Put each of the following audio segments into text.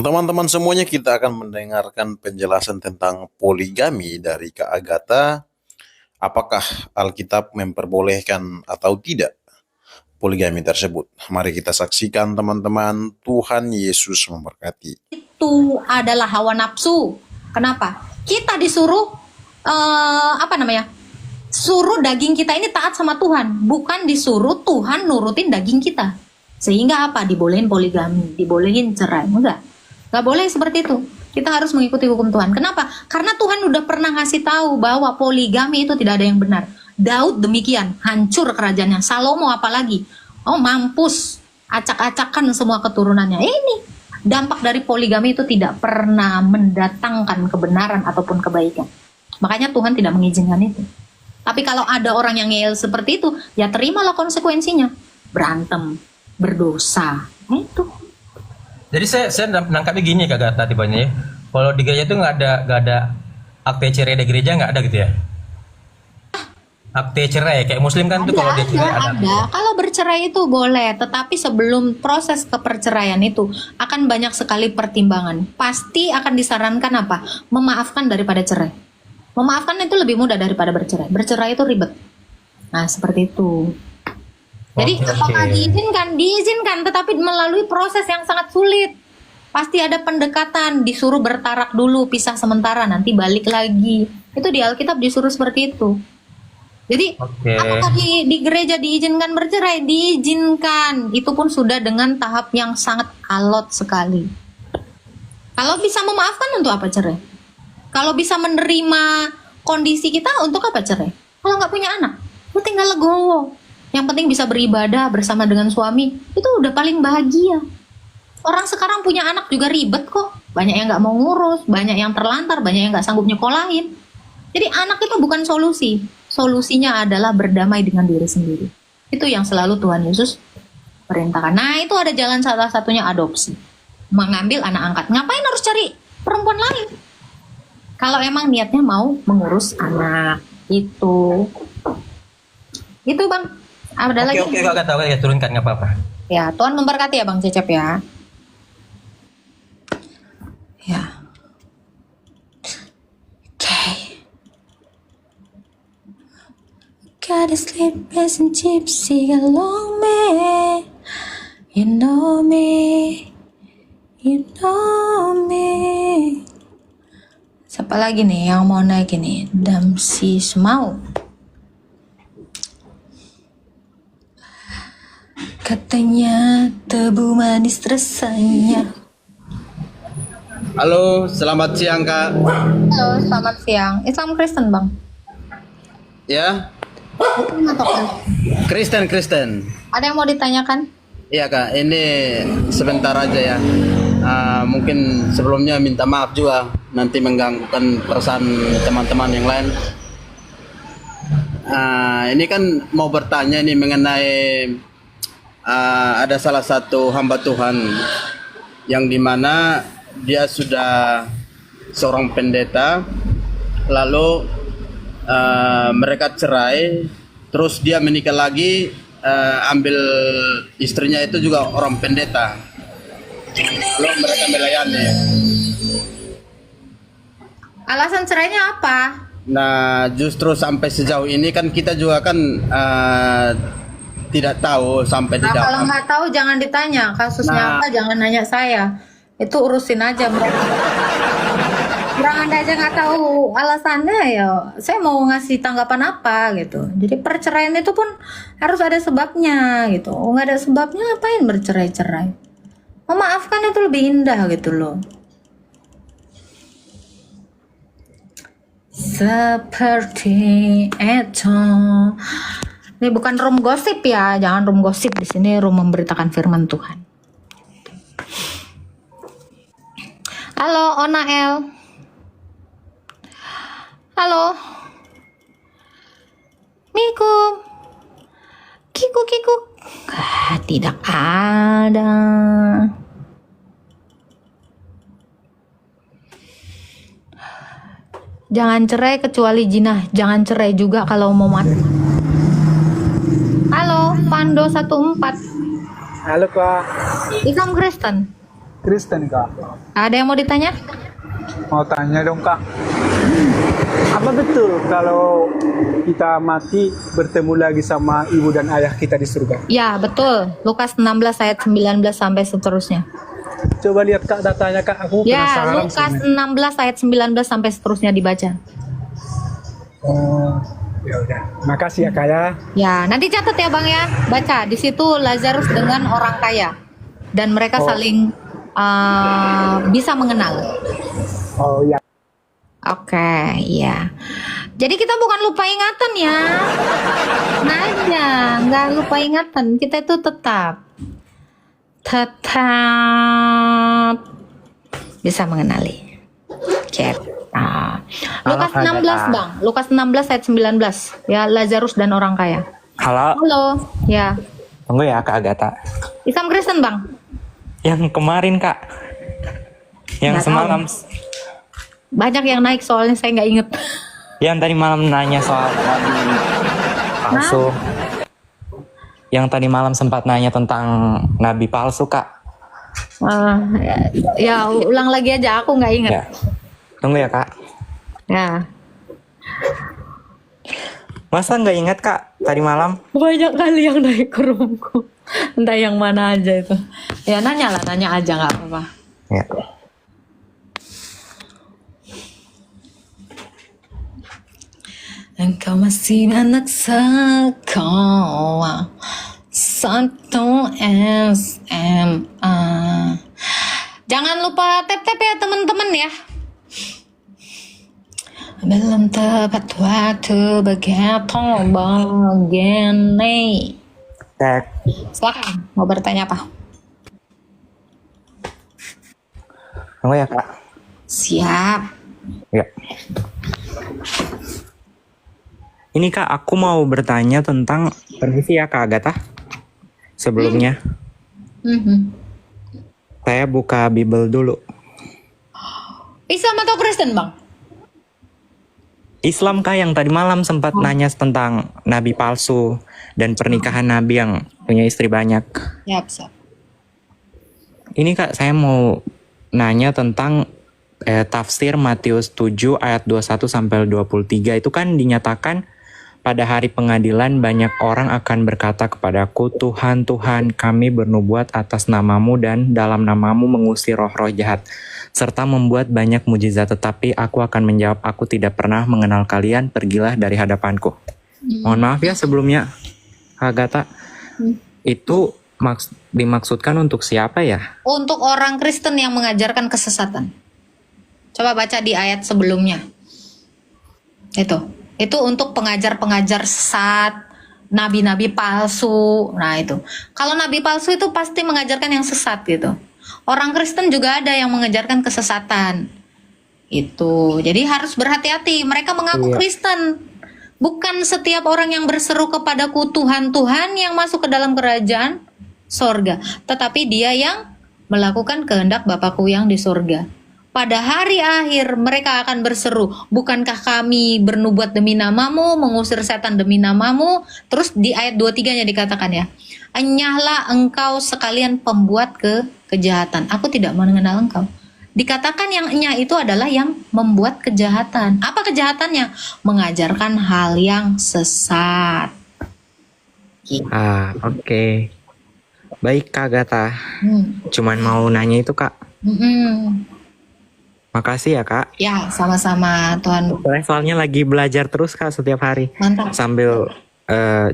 Teman-teman semuanya, kita akan mendengarkan penjelasan tentang poligami dari Kak Agatha. Apakah Alkitab memperbolehkan atau tidak poligami tersebut? Mari kita saksikan teman-teman. Tuhan Yesus memberkati. Itu adalah hawa nafsu. Kenapa? Kita disuruh suruh daging kita ini taat sama Tuhan, bukan disuruh Tuhan nurutin daging kita. Sehingga apa? Dibolehin poligami, dibolehin cerai. Nggak boleh seperti itu. Kita harus mengikuti hukum Tuhan. Kenapa? Karena Tuhan udah pernah ngasih tahu bahwa poligami itu tidak ada yang benar. Daud demikian, hancur kerajaannya. Salomo apalagi, mampus, acak-acakan semua keturunannya. Ini dampak dari poligami itu tidak pernah mendatangkan kebenaran ataupun kebaikan. Makanya Tuhan tidak mengizinkan itu. Tapi kalau ada orang yang ngeyel seperti itu, ya terimalah konsekuensinya. Berantem, berdosa. Itu. Jadi saya nangkapnya gini Kak Gata tibanya ya. Kalau di gereja itu nggak ada akte cerai di gereja, nggak ada gitu ya? Akte cerai kayak Muslim kan tuh kalau dia cerai ada. Kalau bercerai itu boleh, tetapi sebelum proses keperceraian itu akan banyak sekali pertimbangan. Pasti akan disarankan apa? Memaafkan daripada cerai. Memaafkan itu lebih mudah daripada bercerai. Bercerai itu ribet. Nah, seperti itu. Jadi apakah diizinkan? Diizinkan, tetapi melalui proses yang sangat sulit. Pasti ada pendekatan, disuruh bertarak dulu, pisah sementara, nanti balik lagi. Itu di Alkitab disuruh seperti itu. Jadi apakah di gereja diizinkan bercerai? Diizinkan. Itu pun sudah dengan tahap yang sangat alot sekali. Kalau bisa memaafkan, untuk apa cerai? Kalau bisa menerima kondisi kita, untuk apa cerai? Kalau nggak punya anak, lu tinggal legowo. Yang penting bisa beribadah bersama dengan suami, itu udah paling bahagia. Orang sekarang punya anak juga ribet kok. Banyak yang nggak mau ngurus, banyak yang terlantar, banyak yang nggak sanggup nyekolahin. Jadi anak itu bukan solusi. Solusinya adalah berdamai dengan diri sendiri. Itu yang selalu Tuhan Yesus perintahkan. Nah, itu ada jalan salah satunya adopsi. Mengambil anak angkat. Ngapain harus cari perempuan lain? Kalau emang niatnya mau mengurus anak. Itu Bang. Ada lagi? Oke, Kak Gata, ya turunkan nggak apa-apa. Ya, Tuhan memberkati ya Bang Cecep ya. Ya. Okay. Got a sleepless and gypsy along me. You know me. You know me. Siapa lagi nih yang mau naik ini? Damsi Semau. Katanya tebu manis rasanya. Halo, selamat siang Kak. Halo, selamat siang. Islam Kristen Bang? Ya, Bukan atau kan? Kristen. Ada yang mau ditanyakan? Iya Kak, ini sebentar aja ya. Mungkin sebelumnya minta maaf juga nanti mengganggukan perasaan teman-teman yang lain. Ini kan mau bertanya nih mengenai ada salah satu hamba Tuhan yang dimana dia sudah seorang pendeta, lalu mereka cerai, terus dia menikah lagi, ambil istrinya itu juga orang pendeta, lalu mereka melayani. Alasan cerainya apa? Nah, justru sampai sejauh ini kan kita juga kan tidak tahu sampai di dalam. Kalau nggak tahu jangan ditanya kasusnya apa, jangan nanya saya. Itu urusin aja mereka. Kurang Anda aja nggak tahu alasannya, ya saya mau ngasih tanggapan apa gitu. Jadi perceraian itu pun harus ada sebabnya gitu. Nggak ada sebabnya ngapain bercerai-cerai? Memaafkan itu lebih indah gitu loh. Seperti itu. Ini bukan room gosip ya, jangan room gosip di sini, room memberitakan firman Tuhan. Halo Onael. Halo. Miku. Kiku. Tidak ada. Jangan cerai kecuali jinah. Jangan cerai juga kalau mau mati. Halo, Pando 14. Halo Kak. Islam Kristen. Kristen Kak. Ada yang mau ditanya? Mau tanya dong Kak. Apa betul kalau kita mati bertemu lagi sama ibu dan ayah kita di surga? Ya, betul. Lukas 16 ayat 19 sampai seterusnya. Coba lihat Kak datanya Kak, aku Ya, penasaran Lukas sebenarnya. 16 ayat 19 sampai seterusnya dibaca. Oh, ya udah. Makasih ya Kak ya. Ya, nanti catat ya Bang ya. Baca, di situ Lazarus dengan orang kaya. Dan mereka saling bisa mengenal. Oh ya. Oke, iya. Jadi kita bukan lupa ingatan ya. Nah aja, nggak lupa ingatan. Kita itu tetap bisa mengenali. Cep. Lukas 16 Bang. Lukas 16 ayat 19. Ya, Lazarus dan orang kaya. Halo, Halo. Ya. tunggu ya Kak Agatha. Islam Kristen Bang. Yang kemarin Kak, yang Nggak semalam, Banyak yang naik soalnya saya nggak inget. yang tadi malam nanya soal nabi palsu. Yang tadi malam sempat nanya tentang nabi palsu Kak. Ya, ulang lagi aja. Aku nggak inget. Ya, tunggu ya Kak. Ya. Masa nggak ingat Kak tadi malam? Banyak kali yang naik ke roomku. Entah yang mana aja itu. Ya nanya lah, nanya aja nggak apa-apa. Ya. Engkau masih anak sekolah 1 SMA. Jangan lupa tap-tap ya teman-teman ya. Belum tepat waktu begitu begini. Cek. Silakan, mau bertanya apa? Tunggu ya Kak. Siap. Ya. Ini Kak, aku mau bertanya tentang, permisi ya Kak Agatha. Sebelumnya, saya buka Bible dulu. Islam atau Kristen Bang? Islam Kak, yang tadi malam sempat nanya tentang nabi palsu dan pernikahan nabi yang punya istri banyak. Ya, siap. Ini Kak, saya mau nanya tentang tafsir Matius 7 ayat 21 sampai 23. Itu kan dinyatakan pada hari pengadilan banyak orang akan berkata kepadaku, Tuhan, Tuhan, kami bernubuat atas namamu dan dalam namamu mengusir roh-roh jahat, serta membuat banyak mujizat, tetapi aku akan menjawab, aku tidak pernah mengenal kalian, pergilah dari hadapanku. Mohon maaf ya sebelumnya, Agatha, itu dimaksudkan untuk siapa ya? Untuk orang Kristen yang mengajarkan kesesatan. Coba baca di ayat sebelumnya. Itu untuk pengajar-pengajar sesat, nabi-nabi palsu. Nah itu. Kalau nabi palsu itu pasti mengajarkan yang sesat gitu. Orang Kristen juga ada yang mengajarkan kesesatan. Itu. Jadi harus berhati-hati. Mereka mengaku Kristen. Bukan setiap orang yang berseru kepadaku Tuhan, Tuhan yang masuk ke dalam kerajaan sorga. Tetapi dia yang melakukan kehendak Bapakku yang di sorga. Pada hari akhir mereka akan berseru, bukankah kami bernubuat demi namamu, mengusir setan demi namamu? Terus di ayat 23-nya dikatakan ya, enyahlah engkau sekalian pembuat kejahatan. Aku tidak mengenal engkau. Dikatakan yang enyah itu adalah yang membuat kejahatan. Apa kejahatannya? Mengajarkan hal yang sesat. Oke. Baik Kak Agatha. Cuman mau nanya itu Kak. Makasih ya Kak. Ya, sama-sama Tuhan. Soalnya lagi belajar terus Kak setiap hari. Mantap. Sambil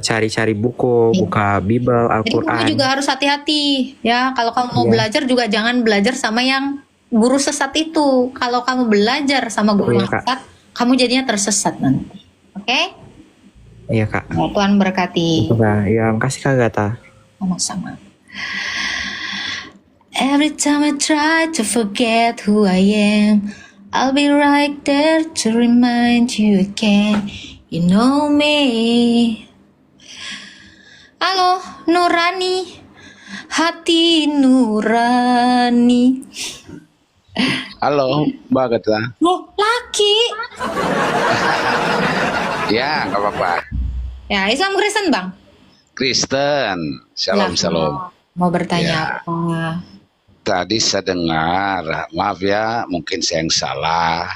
cari-cari buku, buka Bible, Jadi kamu Al-Quran. juga harus hati-hati ya. Kalau kamu mau belajar juga jangan belajar sama yang guru sesat itu. Kalau kamu belajar sama guru yang Kak. sesat, kamu jadinya tersesat nanti. Oke? Iya Kak. Ya, Tuhan berkati. Ya, makasih Kak Agatha. Sama-sama. Every time I try to forget who I am, I'll be right there to remind you again. You know me. Halo, Nurani. Hati Nurani. Halo, Mbak Agatha. Loh, laki. Ya, nggak apa-apa. Ya, Islam Kristen, Bang. Kristen. Shalom, Ya, shalom. Mau bertanya Ya. apa? tadi saya dengar, maaf ya, mungkin saya yang salah.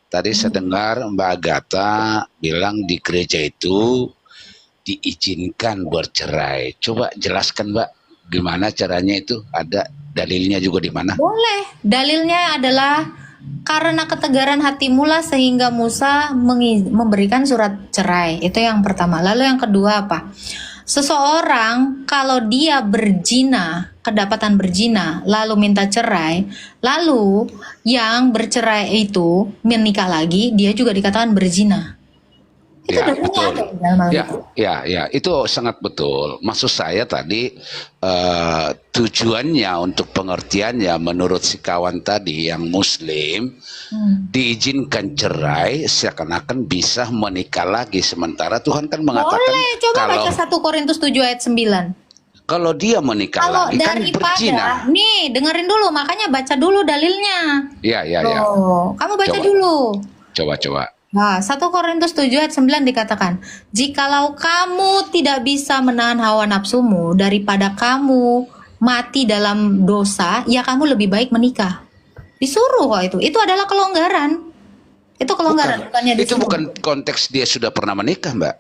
Tadi saya dengar Mbak Agatha bilang di gereja itu diizinkan bercerai. Coba jelaskan Mbak, gimana caranya itu? Ada dalilnya juga di mana? Boleh. Dalilnya adalah karena ketegaran hatimu lah sehingga Musa memberikan surat cerai. Itu yang pertama. Lalu yang kedua apa? Seseorang kalau dia berzina, kedapatan berzina, lalu minta cerai, lalu yang bercerai itu menikah lagi, dia juga dikatakan berzina. Itu Ya, dalilnya betul. ada di dalam Ya, Alkitab. ya, itu sangat betul. Maksud saya tadi tujuannya untuk pengertiannya menurut si kawan tadi yang Muslim diizinkan cerai seakan-akan bisa menikah lagi, sementara Tuhan kan mengatakan Boleh, coba kalau baca 1 Korintus 7 ayat 9. kalau dia menikah Kalau lagi kan berzina. nih dengerin dulu, makanya baca dulu dalilnya. Ya, Loh, kamu baca Coba. dulu. Coba. Nah, 1 Korintus 7 ayat 9 dikatakan, jikalau kamu tidak bisa menahan hawa nafsumu daripada kamu mati dalam dosa, ya kamu lebih baik menikah. Disuruh kok itu. Itu adalah kelonggaran. Itu kelonggaran, bukannya Itu disuruh. bukan konteks dia sudah pernah menikah, Mbak.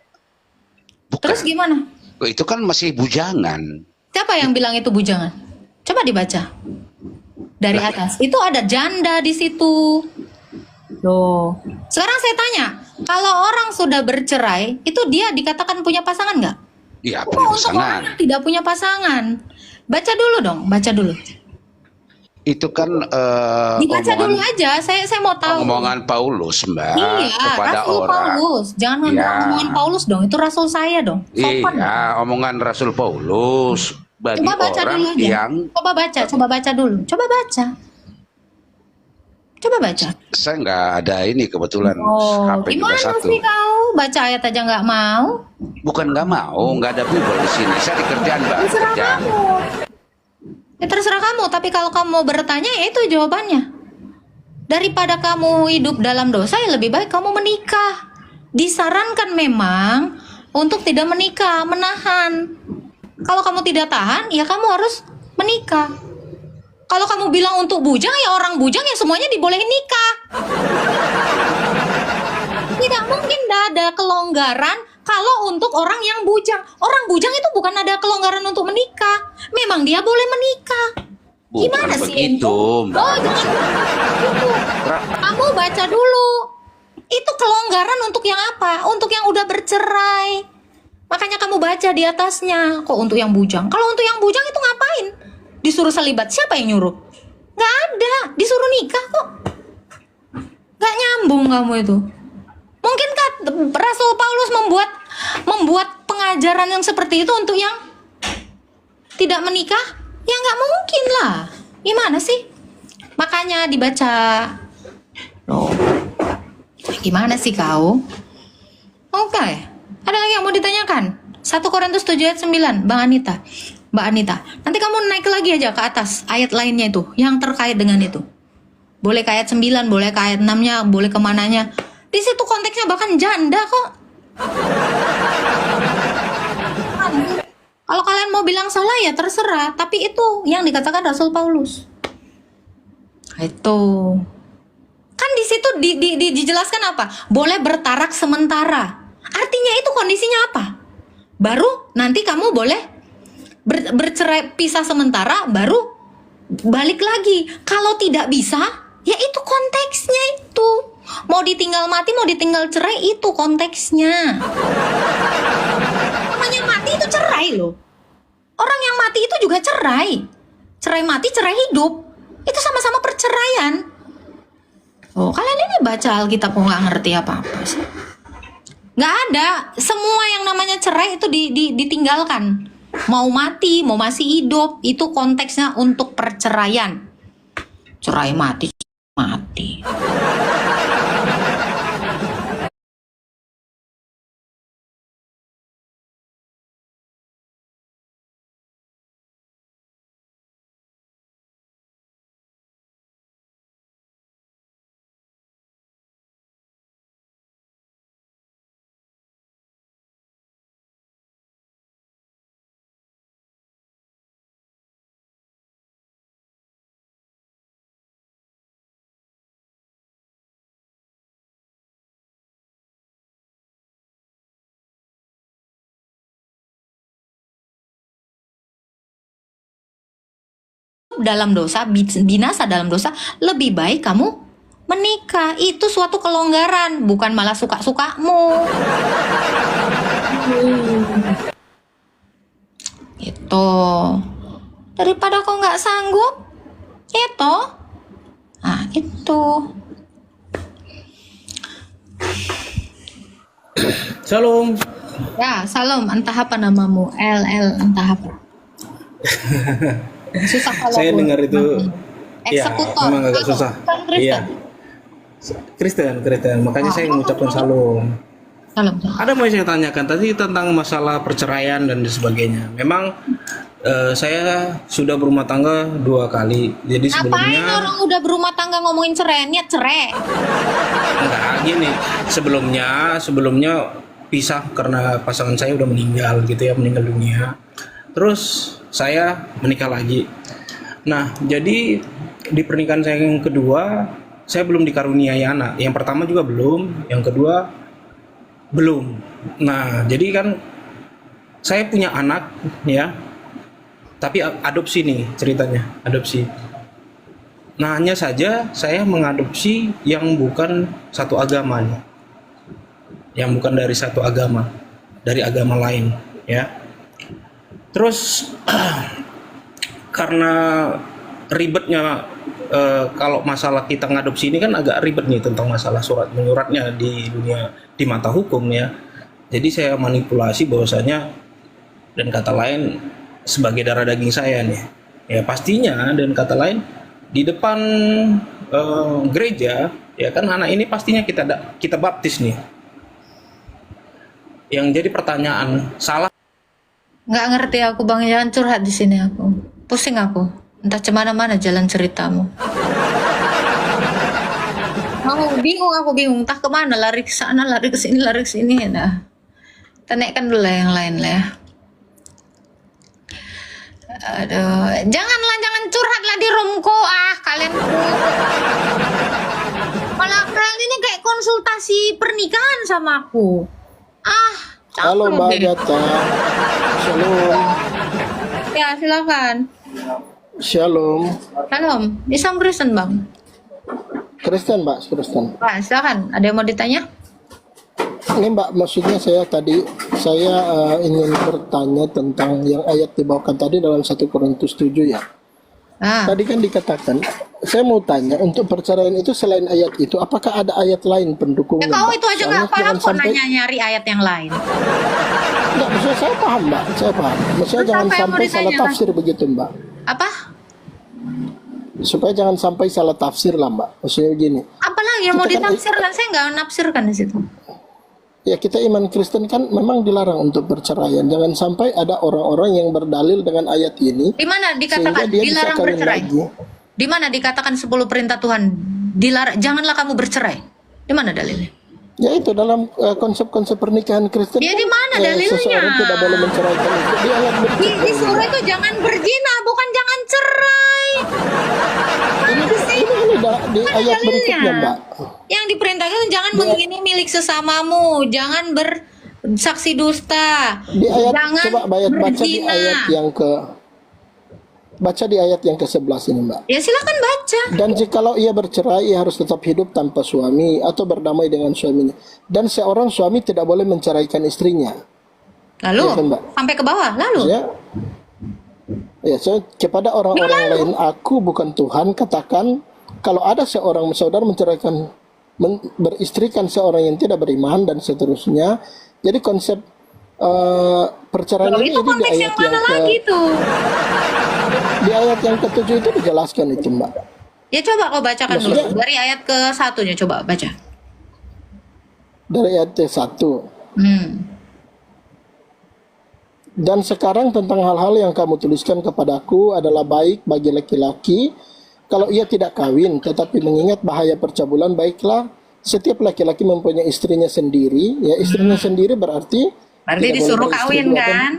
Bukan. Terus gimana? Itu kan masih bujangan. Siapa yang bilang itu bujangan? Coba dibaca. Dari atas. Itu ada janda di situ. Loh. Sekarang saya tanya, kalau orang sudah bercerai, itu dia dikatakan punya pasangan nggak? Iya, Oh, punya untuk orang pasangan. yang tidak punya pasangan. Baca dulu dong, baca dulu. Itu kan Dibaca dulu aja, saya mau tahu. omongan Paulus, Mbak, Iya, kepada Rasul orang. Paulus. Jangan Iya. omongan Paulus dong, itu Rasul saya dong. Sopan dong. Iya, omongan Rasul Paulus bagi Coba baca orang dulu aja. yang Coba baca dulu. Coba baca. Coba baca. saya nggak ada ini kebetulan Oh, HP juga gimana satu. sih kau? Baca ayat aja nggak mau? Bukan nggak mau, nggak ada Bible di sini. Saya di kerjaan, Mbak, Terserah kerjaan. kamu. Ya terserah kamu, tapi kalau kamu mau bertanya, ya itu jawabannya. Daripada kamu hidup dalam dosa, ya lebih baik kamu menikah. Disarankan memang untuk tidak menikah, menahan. Kalau kamu tidak tahan, ya kamu harus menikah. Kalau kamu bilang untuk bujang, ya orang bujang ya semuanya dibolehin nikah. Tidak mungkin ada kelonggaran kalau untuk orang yang bujang. Orang bujang itu bukan ada kelonggaran untuk menikah. Memang dia boleh menikah. Bukan Gimana sih begitu, Enzo? Mbak. Oh, jangan begitu. Kamu baca dulu. Itu kelonggaran untuk yang apa? Untuk yang udah bercerai. Makanya kamu baca di atasnya. Kok untuk yang bujang? Kalau untuk yang bujang itu ngapain? Disuruh selibat. Siapa yang nyuruh? Nggak ada. Disuruh nikah kok. Nggak nyambung kamu itu. Mungkinkah Rasul Paulus membuat pengajaran yang seperti itu untuk yang tidak menikah? Ya nggak mungkin lah. Gimana sih? Makanya dibaca. Loh. Gimana sih kau? Oke. Ada lagi yang mau ditanyakan? 1 Korintus 7 ayat 9, Mbak Anita. Nanti kamu naik lagi aja ke atas ayat lainnya itu yang terkait dengan itu. Boleh ke ayat 9, boleh ke ayat 6-nya, boleh kemananya. Di situ konteksnya bahkan janda kok. Kalau kalian mau bilang salah ya terserah, tapi itu yang dikatakan Rasul Paulus. Itu. Kan di situ dijelaskan apa? Boleh bertarak sementara. Artinya itu kondisinya apa? Baru nanti kamu boleh bercerai pisah sementara, baru balik lagi. Kalau tidak bisa, ya itu konteksnya itu. Mau ditinggal mati, mau ditinggal cerai, itu konteksnya. Namanya mati itu cerai loh. Orang yang mati itu juga cerai. Cerai mati, cerai hidup. Itu sama-sama perceraian. Oh, kalian ini baca Alkitab kok nggak ngerti apa-apa sih? Nggak ada. Semua yang namanya cerai itu ditinggalkan. Mau mati, mau masih hidup, itu konteksnya untuk perceraian. Cerai mati. dalam dosa, binasa dalam dosa, lebih baik kamu menikah. Itu suatu kelonggaran, bukan malah suka-sukamu. Itu daripada kau nggak sanggup, itu, nah itu. Shalom. Ya, salam. Entah apa namamu, LL, entah apa. Susah kalau Saya dengar itu, ya eksekutor. memang agak susah. Kan Kristen. Iya, Kristen. Makanya saya mengucapkan salam. Salam. Ada mau saya tanyakan tadi tentang masalah perceraian dan sebagainya. Memang saya sudah berumah tangga 2 kali. Jadi Ngapain sebelumnya orang udah berumah tangga ngomongin cerai? Niat cerai. enggak gini. Sebelumnya pisah karena pasangan saya udah meninggal gitu ya, meninggal dunia. Terus saya menikah lagi. Nah, jadi di pernikahan saya yang kedua, saya belum dikaruniai anak. Yang pertama juga belum, yang kedua belum. Nah, jadi kan saya punya anak ya, tapi adopsi nih ceritanya, adopsi. Nah, hanya saja saya mengadopsi yang bukan satu agama nih. Yang bukan dari satu agama, dari agama lain ya. Terus karena ribetnya kalau masalah kita ngadopsi ini kan agak ribet nih tentang masalah surat menyuratnya di dunia, di mata hukum ya. Jadi saya manipulasi bahwasanya, dan kata lain sebagai darah daging saya nih ya, pastinya dan kata lain di depan gereja ya kan, anak ini pastinya kita baptis nih. Yang jadi pertanyaan, salah Nggak ngerti aku Bang, jangan curhat di sini aku. Pusing aku. Entah cemana-mana jalan ceritamu. Aku bingung. Entah kemana, lari ke sana, lari ke sini. Nah, tenekkan dulu lah yang lain lah ya. Aduh, jangan curhatlah di roomku kalian. Malah kalian ini kayak konsultasi pernikahan sama aku. Halo capek Mbak deh. Agatha. Shalom. Ya, silakan. Shalom. Salam. Islam Kristen, Bang. Kristen Mbak, Kristen. Pak, silakan. Ada yang mau ditanya? Ini Mbak, maksudnya saya ingin bertanya tentang yang ayat dibawakan tadi dalam 1 Korintus 7 ya. Tadi kan dikatakan, saya mau tanya, untuk perceraian itu selain ayat itu, apakah ada ayat lain pendukungnya? Ya kau Mbak? itu aja Soalnya nggak paham jangan kok sampai- nanya nyari ayat yang lain. Enggak, maksudnya saya paham Mbak, saya paham. Maksudnya Terus jangan apa yang mau sampai salah ditanyakan? tafsir begitu Mbak. Apa? Supaya jangan sampai salah tafsir lah Mbak. Maksudnya begini. Apalagi yang mau Kita kan- ditafsirkan? Saya nggak nafsirkan di situ. Ya, kita iman Kristen kan memang dilarang untuk perceraian. Jangan sampai ada orang-orang yang berdalil dengan ayat ini Di mana sehingga dikatakan dia bisa dilarang kawin bercerai? lagi. Di mana dikatakan 10 perintah Tuhan dilarang? Janganlah kamu bercerai. Di mana dalilnya? Ya itu dalam konsep-konsep pernikahan Kristen. Ya, kan, di mana dalilnya? seseorang tidak boleh menceraikan itu. Di ayat berikutnya. Di surah itu jangan berzina, bukan jangan cerai. Di ayat berikutnya Mbak. Yang diperintahkan jangan mengingini milik sesamamu, jangan bersaksi dusta, Di ayat jangan coba baca di berzina. ayat yang ke-11 ini Mbak. Ya silakan baca. Dan jikalau ia bercerai, ia harus tetap hidup tanpa suami atau berdamai dengan suaminya. Dan seorang suami tidak boleh menceraikan istrinya. Lalu Ya kan, Mbak? sampai ke bawah, lalu So, kepada orang-orang lain, aku bukan Tuhan, katakan kalau ada seorang saudara menceraikan, beristrikan seorang yang tidak beriman dan seterusnya. Jadi konsep perceraian Loh, ini itu di konteks ayat yang mana lagi tuh? di ayat yang ke-7 itu dijelaskan itu Mbak. Ya coba kau bacakan dulu Maksudnya- dari ayat ke satunya, coba baca. Dari ayat 1. Dan sekarang tentang hal-hal yang kamu tuliskan kepadaku adalah baik bagi laki-laki kalau ia tidak kawin, tetapi mengingat bahaya percabulan, baiklah setiap laki-laki mempunyai istrinya sendiri. Ya, istrinya sendiri berarti tidak disuruh boleh beristri kawin dua, kan?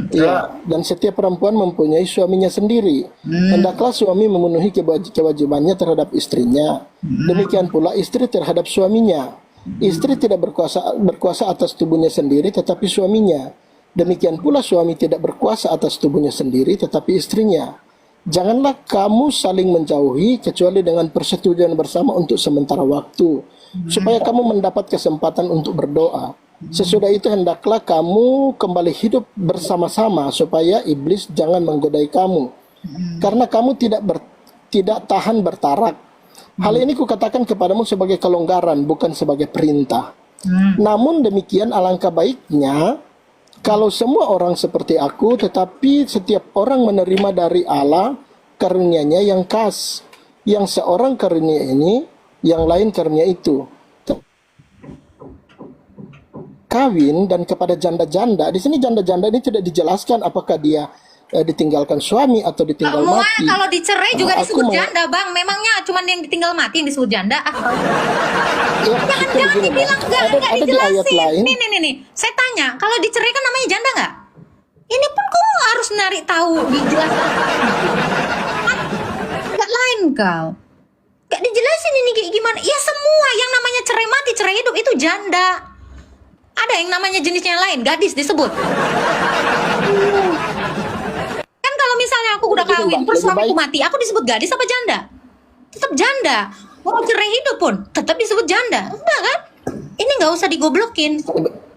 Iya, dan setiap perempuan mempunyai suaminya sendiri. Hendaklah suami memenuhi kewajibannya terhadap istrinya. Demikian pula istri terhadap suaminya. Istri tidak berkuasa atas tubuhnya sendiri, tetapi suaminya. Demikian pula suami tidak berkuasa atas tubuhnya sendiri, tetapi istrinya. janganlah kamu saling menjauhi kecuali dengan persetujuan bersama untuk sementara waktu, supaya kamu mendapat kesempatan untuk berdoa. Sesudah itu hendaklah kamu kembali hidup bersama-sama supaya iblis jangan menggodai kamu, karena kamu tidak tahan bertarak. Hal ini kukatakan kepadamu sebagai kelonggaran, bukan sebagai perintah. Namun demikian alangkah baiknya kalau semua orang seperti aku, tetapi setiap orang menerima dari Allah karunia-Nya yang khas, yang seorang karunia ini, yang lain karunia itu. Kawin dan kepada janda-janda, di sini janda-janda ini tidak dijelaskan apakah dia ditinggalkan suami atau ditinggal Semua mati. kalau dicerai juga Aku disebut mau- janda, Bang. Memangnya cuma yang ditinggal mati yang disebut janda? Ya, Jangan maksudnya begini, dibilang Mbak. nggak ada di ayat dijelasin. lain. Nih. Saya tanya, kalau dicerai kan namanya janda nggak? Ini pun kamu harus nyari tahu, dijelaskan. Nggak lain kau. Nggak dijelasin ini kayak gimana? Ya semua yang namanya cerai mati, cerai hidup itu janda. Ada yang namanya jenisnya yang lain, gadis disebut. Kan kalau misalnya aku udah Gitu, kawin, Mbak. terus Lebih suamiku baik- mati, aku disebut gadis apa janda? Tetap janda. Mau cerai hidup pun tetap disebut janda. Udah kan? Ini nggak usah digoblokin.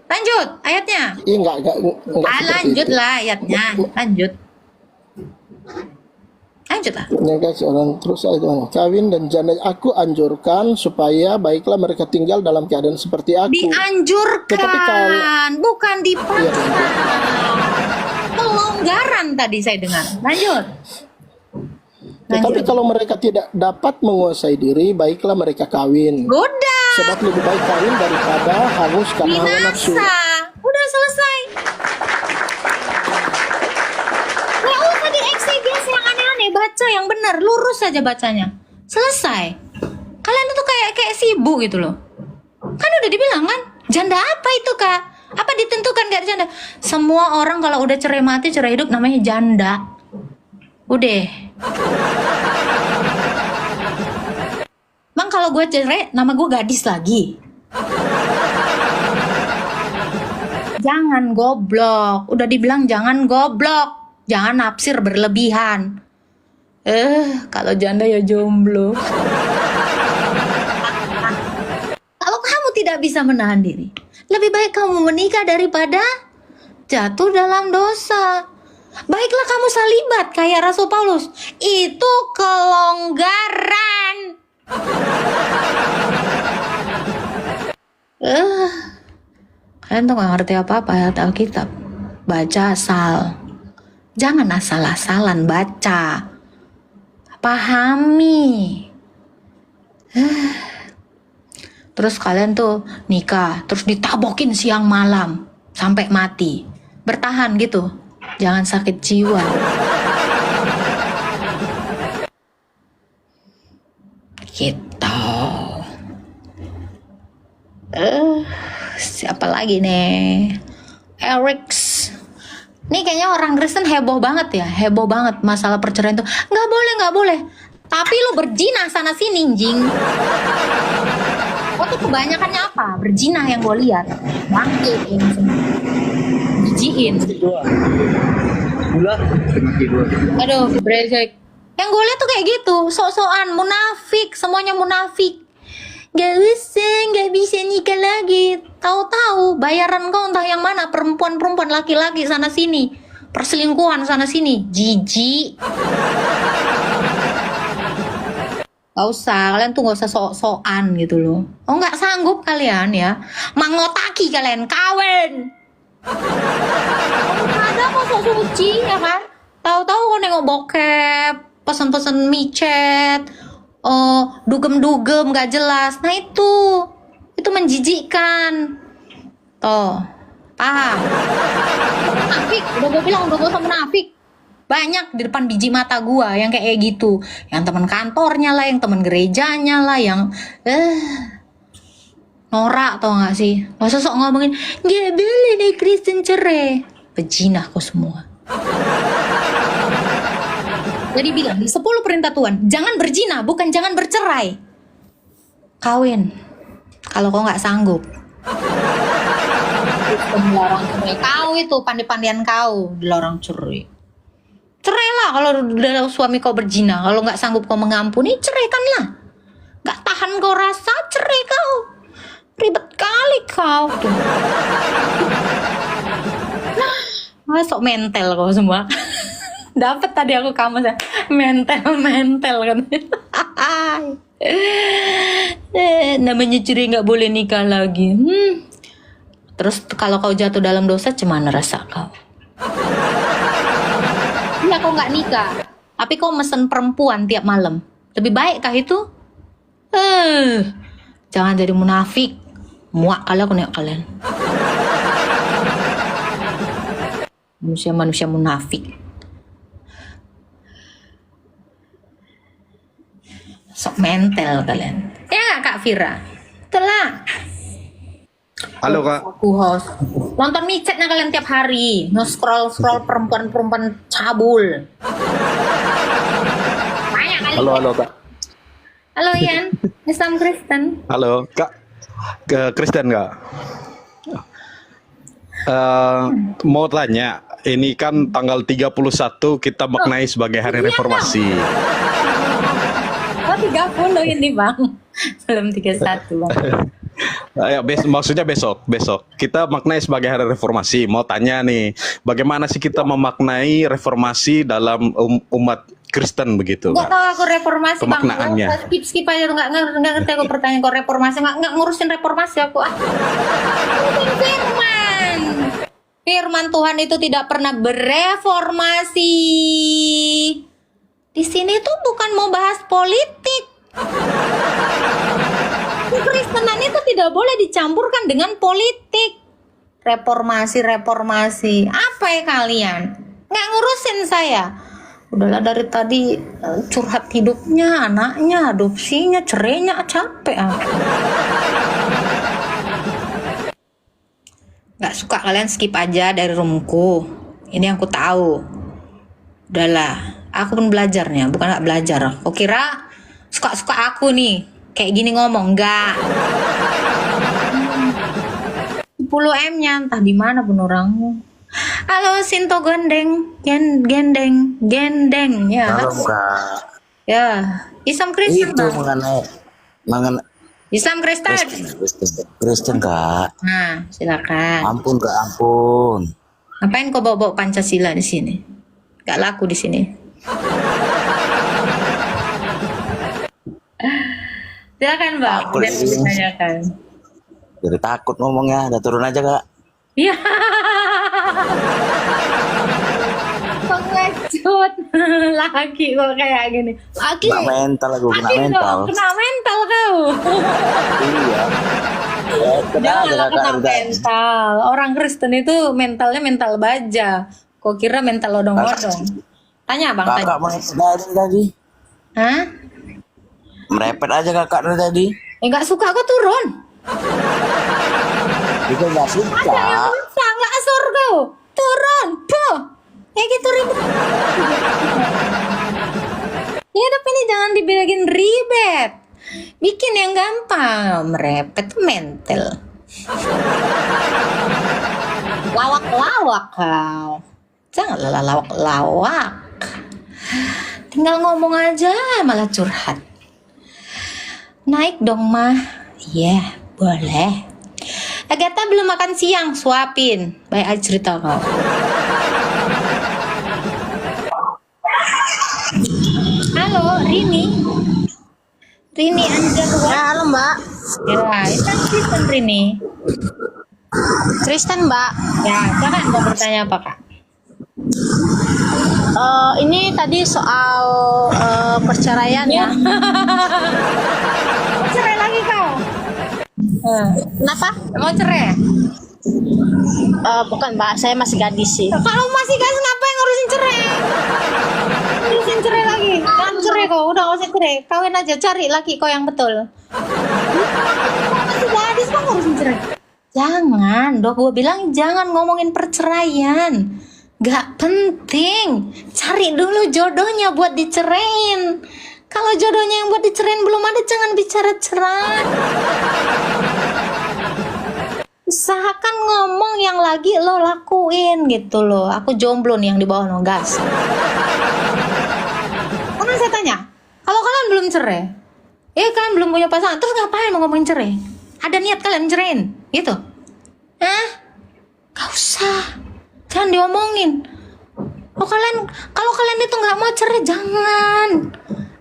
Lanjut ayatnya. Iya enggak Lanjut lah ayatnya. Lanjut lah. Menjaga seorang terus ayat mana? Kawin dan janda aku anjurkan supaya baiklah mereka tinggal dalam keadaan seperti aku. Dianjurkan, Tetapi kalau- bukan dipaksa. Iya. Pelonggaran tadi saya dengar. Lanjut. Tetapi kalau mereka tidak dapat menguasai diri, baiklah mereka kawin. Goda. Sebab lebih baik kawin daripada hangus karena hawa nafsu. Binasa. Udah selesai. Nggak usah diekseges yang aneh-aneh. Baca yang benar, lurus saja bacanya. Selesai. Kalian itu kayak sibuk gitu loh. Kan udah dibilang kan, janda apa itu kak? Apa ditentukan gak janda? Semua orang kalau udah cerai mati, cerai hidup namanya janda. Udah. Bang kalau gue cerai, nama gue gadis lagi. Jangan goblok. Udah dibilang jangan goblok. Jangan naksir berlebihan. Kalau janda ya jomblo. Kalau kamu tidak bisa menahan diri, lebih baik kamu menikah daripada jatuh dalam dosa. Baiklah kamu salibat kayak Rasul Paulus. Itu kelonggaran. Kalian tuh gak ngerti apa-apa ayat Alkitab. Baca asal. Jangan asal-asalan baca. Pahami. Terus kalian tuh nikah, terus ditabokin siang malam sampai mati. Bertahan gitu. Jangan sakit jiwa. Gitu. Siapa lagi nih? Eriks. Nih kayaknya orang Kristen heboh banget ya, heboh banget masalah perceraian tuh. Nggak boleh. Tapi lu berzina sana sini, jing. Oh tuh kebanyakannya apa? Berzina yang gue lihat. Bangkitin semua. Jijiin. Aduh, brengsek. Yang gue lihat tuh kayak gitu, sok-sokan, munafik, semuanya munafik. Gak bisa nikah lagi. Tahu-tahu bayaran kau entah yang mana, perempuan-perempuan, laki-laki sana sini, perselingkuhan sana sini, jijik. Gak usah, kalian tuh gak usah sok-sokan gitu loh. Oh gak sanggup kalian ya, mangotaki kalian, kawin. Ada kok sok suci ya kan. Tahu-tahu kau nengok bokep, pesen-pesen micet, dugem-dugem gak jelas. Nah itu menjijikkan. Tuh, paham? Munafik, udah gue bilang udah gue sama munafik. Banyak di depan biji mata gua yang kayak gitu, yang teman kantornya lah, yang teman gerejanya lah, yang norak tau gak sih? Gak sosok ngomongin gak boleh deh Kristen cerai. Bejinah kok semua. Jadi bilang di 10 perintah Tuhan, jangan berzina, bukan jangan bercerai. Kawin kalau kau nggak sanggup. Kristen dilarang cerai. Kau itu pandai-pandian kau dilarang cerai. Cerai lah kalau udah suami kau berzina. Kalau nggak sanggup kau mengampuni, ceraikanlah. Nggak tahan kau rasa, cerai kau. Ribet kali kau tuh. Sok mental kau semua. Dapat tadi aku kamu mental kan. Namanya cerai nggak boleh nikah lagi. Terus kalau kau jatuh dalam dosa, cemana rasa kau? Ya kau nggak nikah, tapi kau mesen perempuan tiap malam. Lebih baikkah itu? Jangan jadi munafik. Muak kali aku nengok kalian. Manusia-manusia munafik. Sok mental kalian. Ya Kak Vira. Itulah. Halo Kak. Aku host. Nonton micetnya kalian tiap hari. Nge-scroll perempuan-perempuan cabul. Banyak kali. Halo Kak. Halo Ian. Islam Kristen. Halo Kak. Ke Kristen Kak. Mau tanya, ini kan tanggal 31 kita maknai sebagai Hari Reformasi. Oh 30 ini Bang. Belum 31 Bang. Ya, maksudnya besok kita maknai sebagai Hari Reformasi. Mau tanya nih, bagaimana sih kita memaknai reformasi dalam umat Kristen begitu? Nggak tahu aku reformasi Bang. Pemaknaannya. Skip aja nggak ngerti aku pertanyaan kok reformasi nggak ngurusin reformasi aku. Firman Tuhan itu tidak pernah bereformasi. Di sini tuh bukan mau bahas politik. Kekristenan itu tidak boleh dicampurkan dengan politik. Reformasi. Apa ya kalian? Nggak ngurusin saya. Udahlah dari tadi curhat hidupnya, anaknya, adopsinya, cerainya, capek aku. Nggak suka kalian skip aja dari roomku. Ini yang ku tahu. Udahlah, aku pun belajarnya, bukan nggak belajar. Kau kira suka-suka aku nih, kayak gini ngomong, enggak. 10M-nya entah di mana pun orangmu. Halo Sinto gendeng ya. Halo Kak. Ya, Islam Kristen Itu Bang. mengenai Islam Kristen. Kristen Kak. Nah, silakan. Ampun Kak, ampun. Ngapain kau bawa-bawa Pancasila di sini? Gak laku di sini. Silakan Bang. Takut Biar ini. ditanyakan. Jadi takut ngomongnya, udah turun aja Kak. Iya. Pengecut lagi kok kayak gini. Lagi. Kena mental aku, kena Lagi mental. dong, kena mental kau. Iya. Kena aja Janganlah Kak. kena udah. mental. Orang Kristen itu mentalnya mental baja. Kok kira mental odong-odong? Tanya Bang, tanya. Kakak merepet dari tadi. Hah? Merepet aja Kakak dari tadi. Nggak suka kok turun. Itu nggak suka. Ada yang bisa, nggak asor kau. Turun, puh. Kayak gitu ribet. Ya tapi ini jangan dibilangin ribet. Bikin yang gampang. Merepet tuh mental. Lawak-lawak kau. Janganlah lawak-lawak. Tinggal ngomong aja malah curhat. Naik dong mah. Iya, boleh. Agatha belum makan siang, suapin. Baik aja cerita kau. Halo, Rini. Rini Anjarwa. Ya, halo Mbak. Ya, itu kan Kristen Rini. Kristen Mbak. Ya, silakan mau bertanya apa Kak? Ini tadi soal perceraian ya. Mau cerai lagi kau? Kenapa? Mau cerai? Bukan Mbak, saya masih gadis sih. Kalau masih gadis ngapain ngurusin cerai? Ngurusin cerai lagi. Jangan cerai kau, udah gak usah cerai. Kawin aja, cari laki kau yang betul. Masih gadis kau ngurusin cerai. Jangan, dok gue bilang jangan ngomongin perceraian. Gak penting. Cari dulu jodohnya buat dicerain. Kalau jodohnya yang buat dicerain belum ada, jangan bicara cerai. Usahakan ngomong yang lagi lo lakuin gitu loh. Aku jomblo nih yang di bawah no gas. saya tanya, kalau kalian belum cerai, kalian belum punya pasangan, terus ngapain mau ngomongin cerai? Ada niat kalian ceraiin, gitu? Gak usah, jangan diomongin. Kalau kalian itu nggak mau cerai, jangan.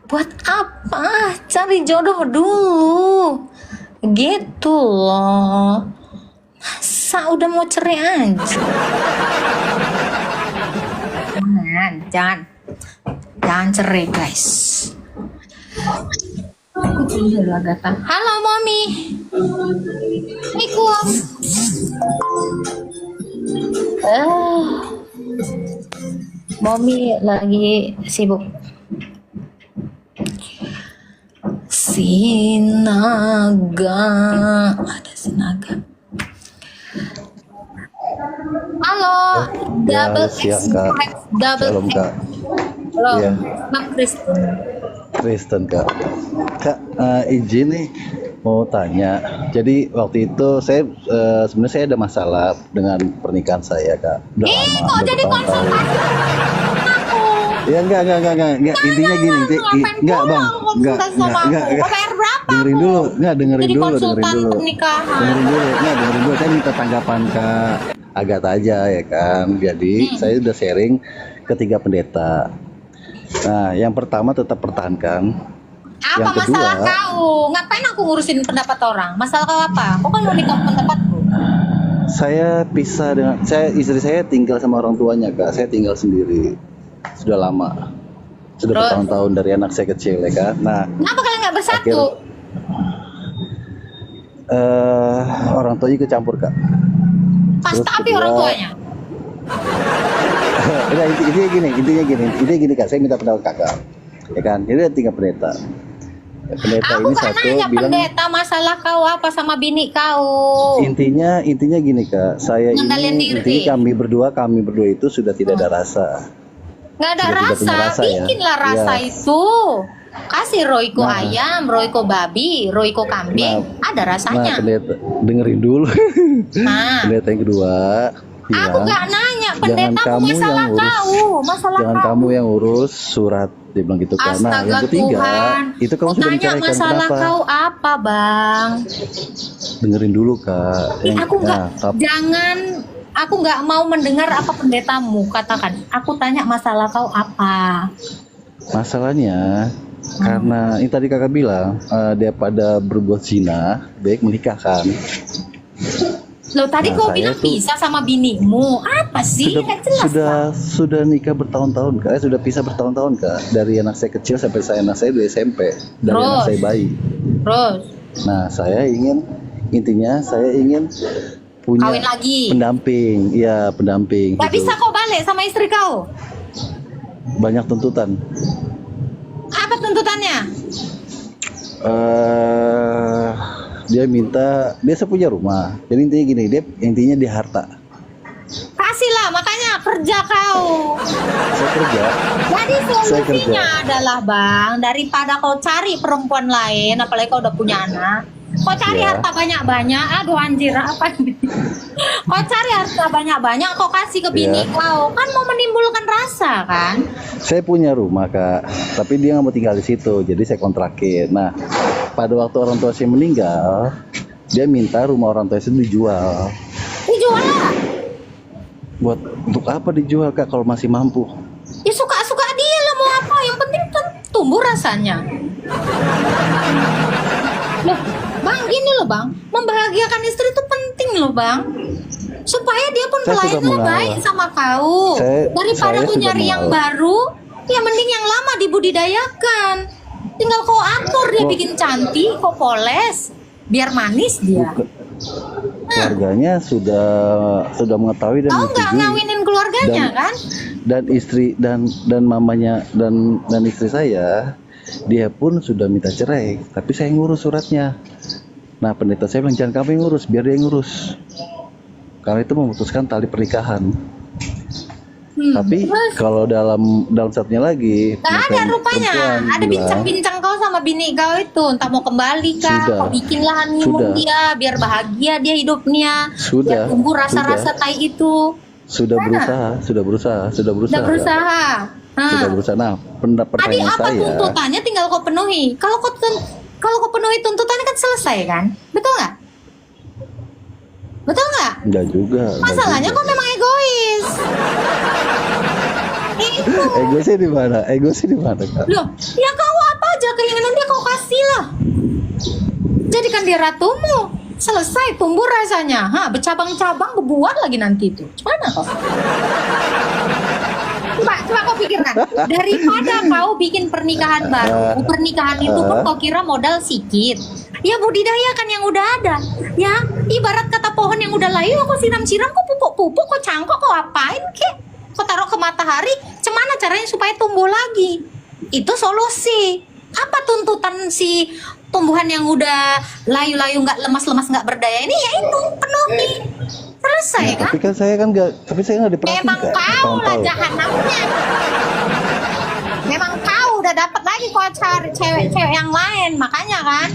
Buat apa? Cari jodoh dulu, gitu loh. Masa udah mau cerai aja? Jangan cerai, guys. Halo, Mommy. Assalamualaikum. Mommy lagi sibuk. Sinaga, ada Sinaga. Halo, double siang, X, Kak. double Shalom, X. Kak. Halo, Iya. Bang Kristen. Kristen, Kak. Kak, izin nih mau tanya. Jadi waktu itu saya sebenarnya saya ada masalah dengan pernikahan saya, Kak. Udah lama. Kok udah jadi bertahun-tahun. konsultasi aku? Ya enggak. Intinya gini, enggak Bang, enggak. KPR berapa? Dengerin dulu, dengerin Jadi dulu. konsultan pernikahan. Dengerin dulu. Saya minta tanggapan Kak Agatha aja ya kan. Jadi saya udah sharing ke 3 pendeta. Nah, yang pertama tetap pertahankan. Apa Yang kedua, masalah kau? Ngapain aku ngurusin pendapat orang? Masalah kau apa? Kau kan mau nikah pendapatku. saya pisah dengan istri saya tinggal sama orang tuanya Kak. Saya tinggal sendiri. Sudah lama. Sudah Terus? bertahun-tahun dari anak saya kecil ya kan. Nah, Kenapa kalian nggak bersatu? orang tuanya ikut campur Kak. Pas Terus tapi kedua- orang tuanya. Nah, intinya gini Kak, saya minta pendapat Kakak. Ya kan, jadi ada 3 pendeta. Ya, pendeta Aku ini gak satu nanya bilang pendeta masalah kau apa sama bini kau. intinya gini Kak, saya Ngendalin ini diri. intinya kami berdua itu sudah tidak ada rasa. Nggak ada Sudah tidak rasa, punya rasa ya. bikinlah rasa Iya. itu. Kasih roiko Nah. ayam, roiko babi, roiko kambing, ada Nah, rasanya. pendeta dengerin dulu. Nah, Pendeta yang kedua aku bilang, gak nanya jangan pendeta kamu masalah yang urus, kau, masalah jangan kau. kamu yang urus surat, dia bilang gitu kan. Nah, Astaga yang ketiga Tuhan, itu kamu sudah tanya menceraikan, masalah kenapa? kau apa bang? Dengerin dulu Kak. Aku nggak, tapi- jangan, aku nggak mau mendengar apa pendetamu katakan. Aku tanya masalah kau apa? Masalahnya karena ini tadi Kakak bilang daripada berbuat zina baik menikahkan. Loh tadi Nah, kau saya bilang tuh- pisah sama binimu, apa sih? Nggak jelas Bang. Sudah nikah bertahun-tahun Kak, sudah pisah bertahun-tahun Kak. Dari anak saya kecil sampai anak saya di SMP, dari Terus? anak saya bayi. Terus Nah, intinya saya ingin punya kawin lagi. pendamping, iya pendamping. Gak gitu. bisa kau balik sama istri kau? Banyak tuntutan. Apa tuntutannya? Dia minta, dia punya rumah. Jadi intinya dia harta. Kasihlah, makanya kerja kau. Saya kerja. Jadi Saya kerja. solusinya adalah bang, daripada kau cari perempuan lain, apalagi kau udah punya anak, kau cari Ya. harta banyak-banyak. Aduh anjir apa ini? Kau cari harta banyak-banyak, kau kasih ke bini Ya. kau, kan mau menimbulkan rasa kan? Saya punya rumah Kak, tapi dia nggak mau tinggal di situ, jadi saya kontrakin. Nah, pada waktu orang tua saya meninggal, dia minta rumah orang tua saya dijual. Dijual lah. Buat untuk apa dijual Kak kalau masih mampu? Ya suka-suka dia lah mau apa, yang penting kan tumbuh rasanya. Loh, bang gini loh bang, membahagiakan istri itu penting loh bang. Supaya dia pun Saya sudah pelayannya mengalah. baik sama kau. Daripada saya kau sudah nyari yang mengalah. baru, ya mending yang lama dibudidayakan. Tinggal kau atur dia bikin cantik, kau poles, biar manis dia. Keluarganya sudah mengetahui dan Kau nggak menyetujui. ngawinin keluarganya Dan- kan? Dan istri dan mamanya dan istri saya, dia pun sudah minta cerai, tapi saya ngurus suratnya. Nah, pendeta saya bilang jangan kamu yang ngurus, biar dia yang ngurus. Karena itu memutuskan tali pernikahan. Tapi kalau dalam satunya lagi, Gak ada rupanya. perempuan Ada bilang, bincang-bincang kau sama bini kau itu. Entah mau kembali kah? Sudah. Kau bikinlah honeymoon Sudah. dia. Biar bahagia dia hidupnya. Sudah. Biar tumbuh rasa-rasa Sudah. tai itu. sudah Mana? berusaha. Udah berusaha. Sudah berusaha. Nah, Tadi pertanyaan apa saya, tuntutannya tinggal kau penuhi. Kalau kau penuhi tuntutannya kan selesai kan? Betul nggak? Betul nggak? enggak juga. Masalahnya kau memang egois. Itu. Egosnya di mana? Egosnya di mana, Kak? Loh, ya kau apa aja keinginan dia kau kasih lah. Jadikan dia ratumu. Selesai tumbuh rasanya. Bercabang-cabang berbuah lagi nanti itu. Gimana kau? Coba kau pikirkan. Daripada kau bikin pernikahan baru, pernikahan itu pun kau kira modal sedikit. Ya budidayakan yang udah ada. Ya, ibarat kata pohon yang udah layu, kau siram-siram, kau pupuk-pupuk, kau cangkok, kau apain kek? Kau taruh ke matahari, gimana caranya supaya tumbuh lagi? Itu solusi. Apa tuntutan si tumbuhan yang udah layu-layu, nggak lemas-lemas, nggak berdaya ini? Ya itu penuhi. Selesai kan? Tapi kan saya kan nggak, tapi saya nggak diperhatiin. Memang kau lah jahanamnya. Memang kau udah dapat lagi kau cari cewek-cewek yang lain, makanya kan?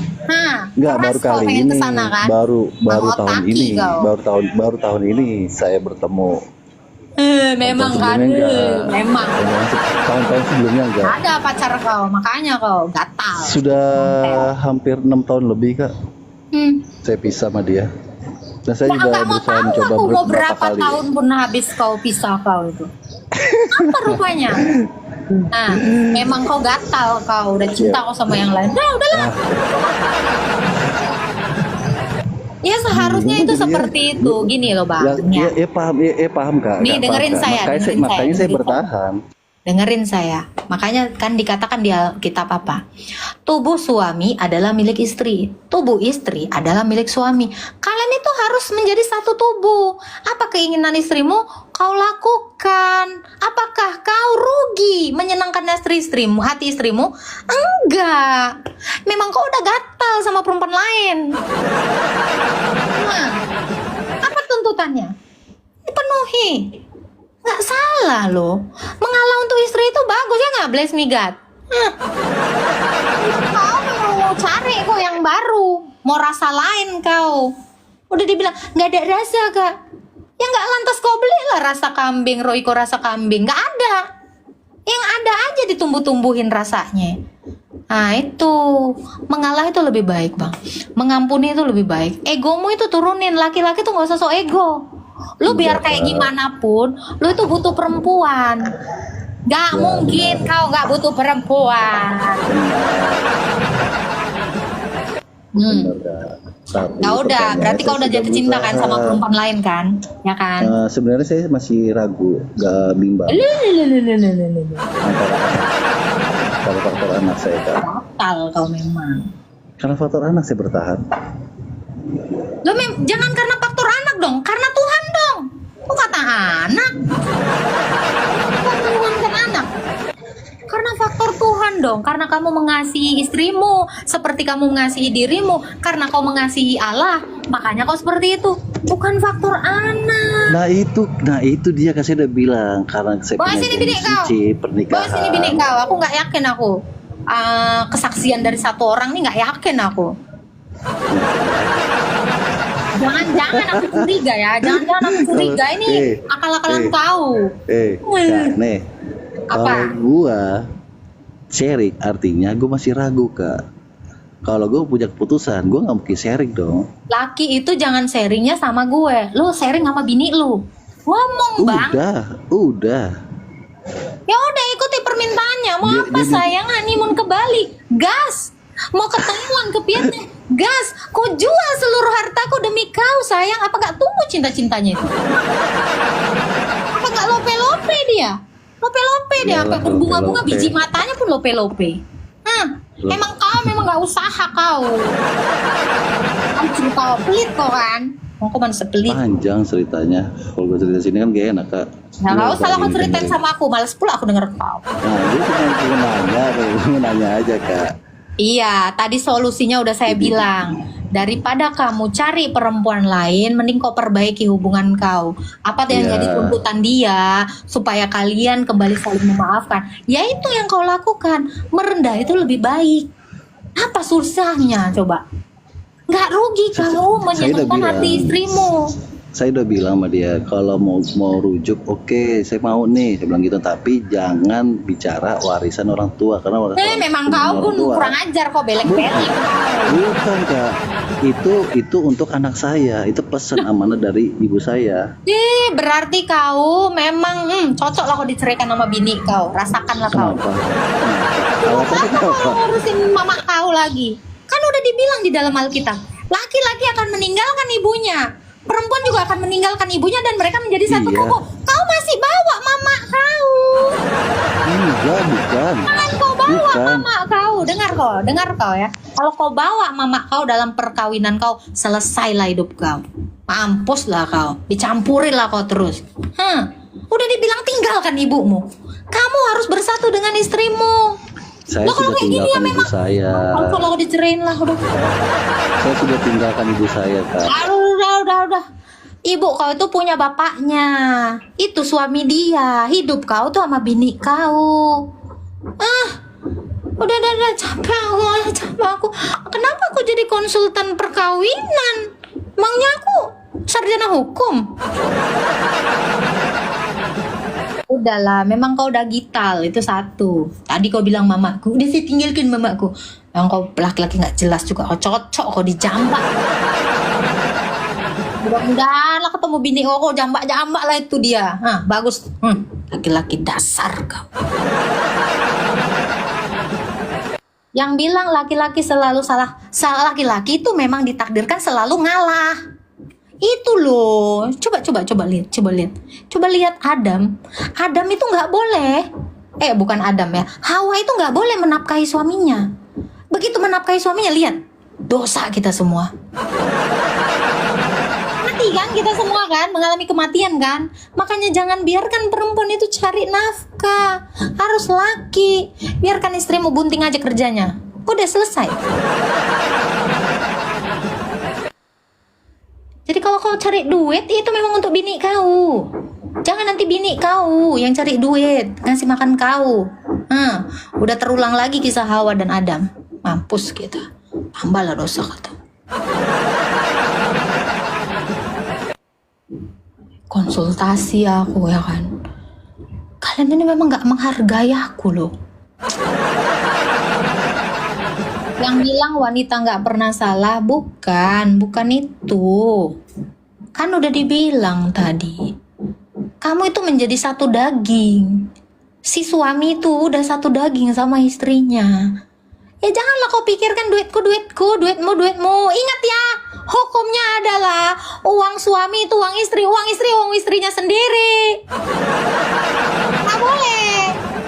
Nggak, baru keras kau kali pengen ini, kesana kan? baru Mau tahun otaki ini, kau. baru tahun ini saya bertemu. Memang Tahun kan? sebelumnya enggak. Memang. Tahun-tahun sebelumnya enggak. Ada pacar kau, makanya kau gatal. Sudah hampir 6 tahun lebih, Kak. Saya pisah sama dia. Dan saya juga Nggak mau berusaha tahu mencoba aku mau beberapa berapa kali. tahun pun habis kau pisah kau itu. Apa rupanya? Nah, memang kau gatal kau udah cinta kau sama yang lain. Udahlah. Ya seharusnya itu seperti itu. Gini loh Bang. Ya paham Kak. Nih, Kak, dengerin paham, Kak. saya, Makanya saya dengerin bertahan. Dengerin saya. Makanya kan dikatakan di Alkitab apa? Tubuh suami adalah milik istri. Tubuh istri adalah milik suami. Kalian itu harus menjadi satu tubuh. Apa keinginan istrimu kau lakukan? Apakah kau rugi menyenangkan istrimu, hati istrimu? Enggak. Memang kau udah gatal sama perempuan lain. Nah, apa tuntutannya? Dipenuhi. Nggak salah loh. Mengalah untuk istri itu bagus ya nggak, bless me God. Kau memang mau cari kok yang baru, mau rasa lain kau. Udah dibilang nggak ada rasa Kak. Ya nggak lantas kau belilah rasa kambing, Royko rasa kambing. Nggak ada. Yang ada aja ditumbuh-tumbuhin rasanya. Nah itu, mengalah itu lebih baik Bang. Mengampuni itu lebih baik. Egomu itu turunin. Laki-laki tuh nggak usah sok ego. Lu biar kayak gimana pun, lu itu butuh perempuan. Gak mungkin kau gak butuh perempuan. Ya udah, berarti kau udah jatuh cinta kan sama perempuan lain kan? Ya kan? Sebenarnya saya masih ragu, gak bimbang. Kalau faktor anak saya Kak. Fatal kau memang. Karena faktor anak saya bertahan. Lo jangan karena faktor anak dong, karena Tuhan dong. Kok kata anak? Bukan anak. Karena faktor Tuhan dong, karena kamu mengasihi istrimu seperti kamu mengasihi dirimu, karena kau mengasihi Allah, makanya kau seperti itu. Bukan faktor anak. Nah itu dia kan saya udah bilang, karena saya Bawa sini binik kau. Pernikahan. Bawa sini binik kau. Aku nggak yakin aku. Kesaksian dari satu orang nih nggak yakin aku. Jangan aku curiga ya. Jangan aku curiga ini akal-akalan kau. Kak, nih. Apa? Kalau gua sharing artinya gua masih ragu Kak. Kalau gua punya keputusan, gua nggak mungkin sharing dong. Laki itu jangan sharingnya sama gue. Lu sharing sama bini lu. Ngomong Bang. Udah. Ya udah ikuti permintaannya. Mau apa sayang? Honeymoon ke Bali. Gas. Mau ke Taiwan, ke Vietnam. Gas. Kau jual seluruh hartaku demi kau sayang. Apa gak tumbuh cinta-cintanya itu? Apa gak lope-lope dia? Lope-lope dia. Sampai berbunga-bunga biji matanya pun lope-lope. Emang kau memang gak usaha kau. Kamu cerita pelit kau kan? Kau manusia pelit. Panjang ceritanya. Kalau gue cerita sini kan gak enak Kak. Nah gak usah lah kau ceritain sama aku. Males pula aku denger kau. Nah gue cuma nanya aja Kak. Iya, tadi solusinya udah saya bilang. Daripada kamu cari perempuan lain, mending kau perbaiki hubungan kau. Apa yang jadi tuntutan dia supaya kalian kembali saling memaafkan? Ya itu yang kau lakukan. Merendah itu lebih baik. Apa susahnya coba? Nggak rugi kau menyenangkan hati istrimu. saya udah bilang sama dia kalau mau rujuk oke, saya mau nih, saya bilang gitu, tapi jangan bicara warisan orang tua karena Memang kau pun kurang ajar kok, belek-belek. bukan Kak, itu untuk anak saya, itu pesan amanah dari ibu saya. Berarti kau memang cocok lah kau diceraikan sama bini kau. Rasakanlah kau. Kenapa kau ngurusin mama kau lagi? Kan udah dibilang di dalam Alkitab, laki-laki akan meninggalkan ibunya, perempuan juga akan meninggalkan ibunya, dan mereka menjadi satu tubuh. Kau masih bawa mama kau. Enggak, bukan. Jangan kau bawa mama kau. Dengar kau ya. Kalau kau bawa mama kau dalam perkawinan kau, selesailah hidup kau. Mampuslah kau. Dicampurin lah kau terus. Udah dibilang tinggalkan ibumu. Kamu harus bersatu dengan istrimu. Saya sudah tinggalkan ibu saya. Kalau dicerain lah udah. Saya sudah tinggalkan ibu saya, Kak. Udah. Ibu kau itu punya bapaknya. Itu suami dia. Hidup kau tuh sama bini kau. Udah capek aku. Kenapa aku jadi konsultan perkawinan? Emangnya aku sarjana hukum? Udahlah, memang kau udah gital, itu satu. Tadi kau bilang mamaku, udah sih tinggalkan mamaku. Yang kau laki-laki nggak jelas juga, kau cocok, kau dijambak. Mudah-mudahan lah ketemu bini kau jambak-jambak lah itu dia. Bagus. Laki-laki dasar kau. Yang bilang laki-laki selalu salah laki-laki itu memang ditakdirkan selalu ngalah. Itu loh, coba lihat Adam itu nggak boleh, bukan Adam ya, Hawa itu nggak boleh menafkahi suaminya. Begitu menafkahi suaminya, lihat dosa kita semua. Mati kan kita semua kan, mengalami kematian kan. Makanya jangan biarkan perempuan itu cari nafkah, harus laki. Biarkan istrimu bunting aja kerjanya, udah selesai. Jadi kalau kau cari duit, itu memang untuk bini kau. Jangan nanti bini kau yang cari duit, ngasih makan kau. Udah terulang lagi kisah Hawa dan Adam. Mampus kita. Tambahlah dosa kata. Konsultasi aku ya kan. Kalian ini memang gak menghargai aku loh. Yang bilang wanita nggak pernah salah, bukan itu. Kan udah dibilang tadi, kamu itu menjadi satu daging. Si suami itu udah satu daging sama istrinya. Ya janganlah kau pikirkan duitmu. Ingat ya, hukumnya adalah uang suami itu uang istri, uang istrinya sendiri. Nggak boleh.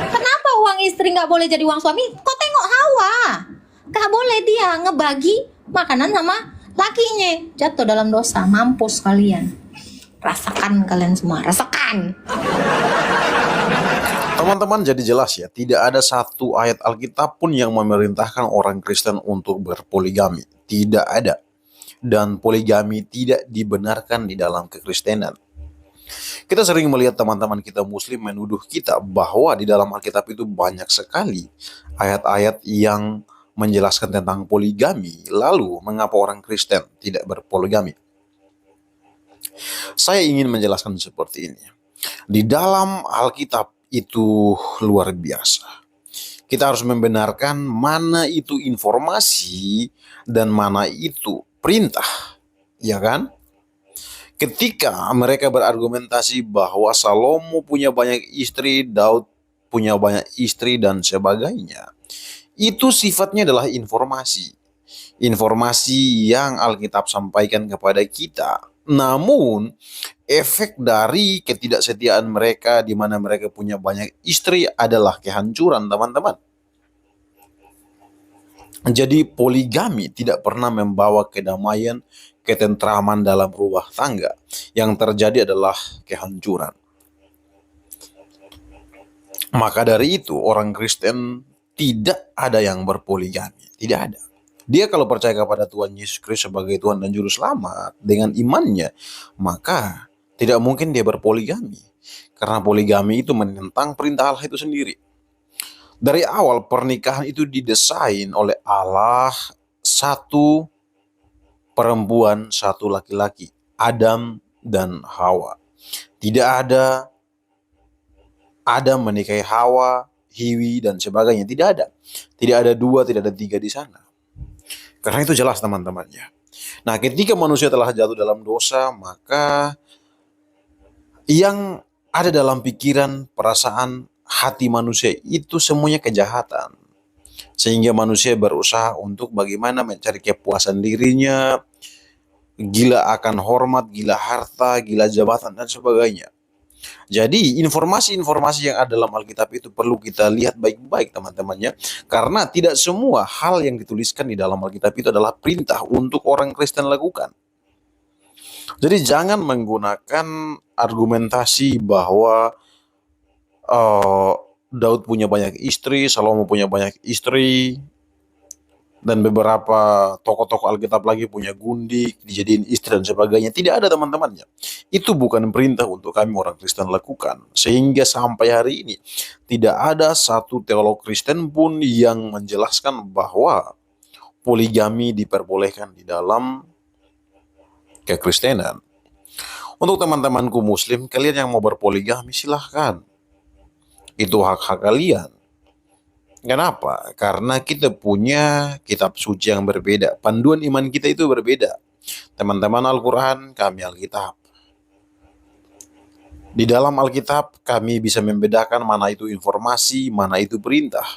Kenapa uang istri nggak boleh jadi uang suami? Kau tengok Hawa. Gak boleh dia ngebagi makanan sama lakinya. Jatuh dalam dosa. Mampus kalian. Rasakan kalian semua. Rasakan. Teman-teman, jadi jelas ya, tidak ada satu ayat Alkitab pun yang memerintahkan orang Kristen untuk berpoligami. Tidak ada. Dan poligami tidak dibenarkan di dalam kekristenan. Kita sering melihat teman-teman kita Muslim menuduh kita bahwa di dalam Alkitab itu banyak sekali ayat-ayat yang menjelaskan tentang poligami. Lalu, mengapa orang Kristen tidak berpoligami? Saya ingin menjelaskan seperti ini. Di dalam Alkitab itu luar biasa. Kita harus membenarkan mana itu informasi dan mana itu perintah. Ya kan? Ketika mereka berargumentasi bahwa Salomo punya banyak istri, Daud punya banyak istri dan sebagainya, itu sifatnya adalah informasi. Informasi yang Alkitab sampaikan kepada kita. Namun, efek dari ketidaksetiaan mereka di mana mereka punya banyak istri adalah kehancuran, teman-teman. Jadi poligami tidak pernah membawa kedamaian, ketentraman dalam rumah tangga. Yang terjadi adalah kehancuran. Maka dari itu orang Kristen tidak ada yang berpoligami, tidak ada. Dia kalau percaya kepada Tuhan Yesus Kristus sebagai Tuhan dan Juru Selamat dengan imannya, maka tidak mungkin dia berpoligami. Karena poligami itu menentang perintah Allah itu sendiri. Dari awal pernikahan itu didesain oleh Allah, satu perempuan, satu laki-laki. Adam dan Hawa. Tidak ada Adam menikahi Hawa, Hiwi, dan sebagainya. Tidak ada. Tidak ada 2, tidak ada 3 di sana. Karena itu jelas teman-teman ya. Nah, ketika manusia telah jatuh dalam dosa, maka yang ada dalam pikiran, perasaan, hati manusia itu semuanya kejahatan. Sehingga manusia berusaha untuk bagaimana mencari kepuasan dirinya, gila akan hormat, gila harta, gila jabatan, dan sebagainya. Jadi informasi-informasi yang ada dalam Alkitab itu perlu kita lihat baik-baik teman-temannya. Karena tidak semua hal yang dituliskan di dalam Alkitab itu adalah perintah untuk orang Kristen lakukan. Jadi jangan menggunakan argumentasi bahwa Daud punya banyak istri, Salomo punya banyak istri, dan beberapa tokoh-tokoh Alkitab lagi punya gundik, dijadiin istri dan sebagainya. Tidak ada teman-temannya. Itu bukan perintah untuk kami orang Kristen lakukan. Sehingga sampai hari ini tidak ada satu teolog Kristen pun yang menjelaskan bahwa poligami diperbolehkan di dalam kekristenan. Untuk teman-temanku muslim, kalian yang mau berpoligami silahkan. Itu hak-hak kalian. Kenapa? Karena kita punya kitab suci yang berbeda. Panduan iman kita itu berbeda. Teman-teman Al-Quran, kami Alkitab. Di dalam Alkitab, kami bisa membedakan mana itu informasi, mana itu perintah.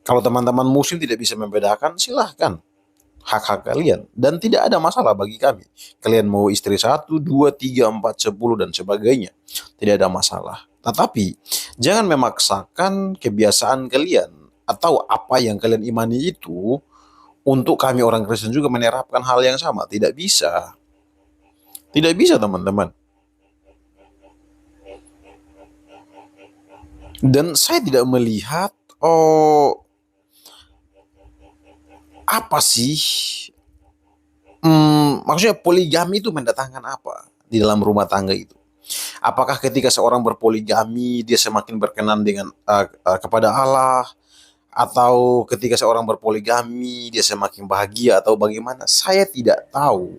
Kalau teman-teman muslim tidak bisa membedakan, silahkan. Hak-hak kalian. Dan tidak ada masalah bagi kami. Kalian mau istri 1, 2, 3, 4, 10, dan sebagainya. Tidak ada masalah. Tetapi, jangan memaksakan kebiasaan kalian atau apa yang kalian imani itu untuk kami orang Kristen juga menerapkan hal yang sama. Tidak bisa. Tidak bisa teman-teman. Dan saya tidak melihat, apa sih, maksudnya poligami itu mendatangkan apa di dalam rumah tangga itu? Apakah ketika seorang berpoligami dia semakin berkenan dengan kepada Allah, atau ketika seorang berpoligami dia semakin bahagia, atau bagaimana? Saya tidak tahu.